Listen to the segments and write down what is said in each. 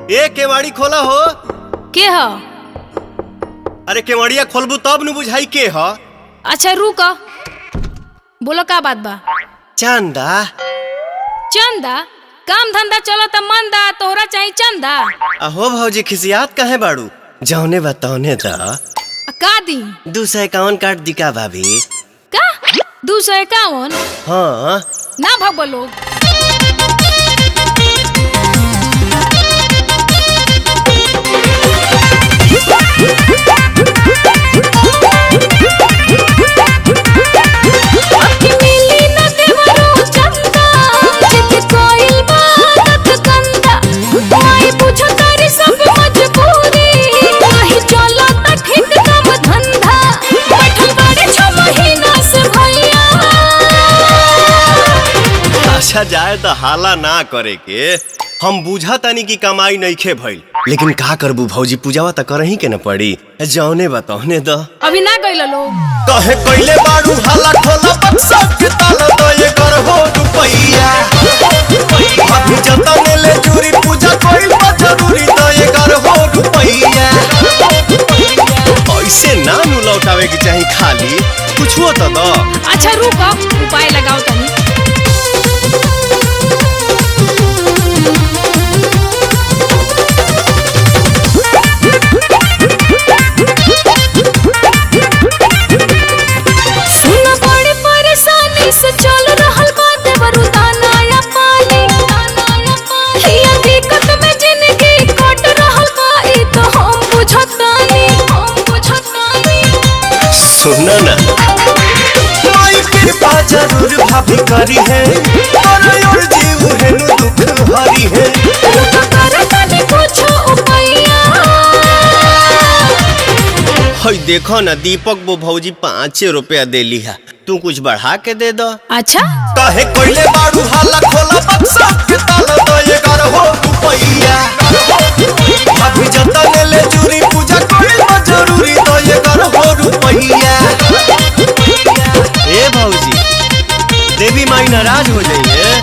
ए केवाड़ी खोला हो। के ह? अरे केवाड़िया खोलबू तब न बुझाई के ह। अच्छा रुक, बोलो का बात बा। चंदा चंदा? काम धंधा चलो त मंदा, तोहरा चाहिए चंदा। अहो भौजी खिसियात काहे बाड़ू? जौने बताओने दा। का दी? 251 काट दी का भाभी? का 251? हाँ ना भग बोलो। अच्छा जाए तो हाला ना करे के। हम बुझा तानी की कमाई नहीं खे भइल, लेकिन का करबू भौजी, पूजावा त करही के न पड़ी। जौने बताओने द। अभी ना गइल लोग। कहे कइले बाड़ू हाला खोला बक्सा के ताला द ये कर हो रुपैया। अभी जतने ले चूरी पूजा कोई बा जरूरी द ये कर हो रुपैया। ऐसे ना नु लौटावे के चाही खाली, कुछ हो त द। अच्छा रुक, उपाय लगाओ तनी। सुनो ना, माई कृपा जरूर भाभी करी है, और जीव है नु दुख हरी है। हई देखो ना, दीपक वो भौजी 5 रुपया दे लिहा, तू कुछ बढ़ा के दे दो। अच्छा कहे कोइले बाड़ू हाला खोला बक्सा के ताला दो ये कर हो रुपैया। अभी जतने ले चूरी पूजा कोई बा जरूरी दो ये कर हो रुपैया। ए भौजी, देवी माई नाराज हो जाइए।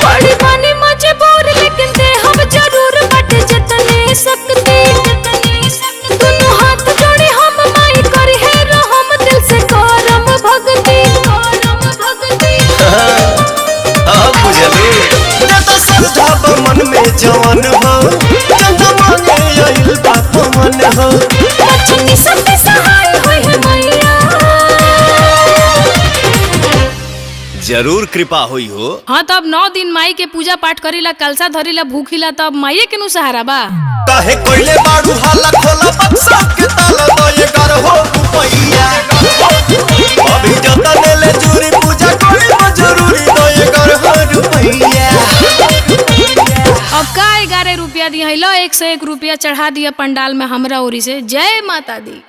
बड़ी बनी मजबूर, लेकिन दे हम जरूर बट जतने सकते। दोनों हाथ जोड़े हम माई करी है रहम, दिल से करम भक्ति। अब बुझलू तो श्रद्धा मन में जवन हो, चंदा मांगे आइल बाप मन हो। बचनी सबके सहाय होई है मैया। जरूर कृपा हुई हो। हाँ तब 9 दिन माई के पूजा पाठ करीला, कलसा धरीला, भूखिला, तब माई के नु सहारा बा। काहे कोइले बाड़ू हाला खोला बक्सा के ताला दो ये कर हो रुपैया। अभी जतने ले चूरी पूजा कोई बा जरूरी दो ये कर हो रुपैया। अब का 11 रुपया दिया है, लो 101 रुपया चढ़ा दिया पंडाल में हमरा ओरी से। जय माता दी।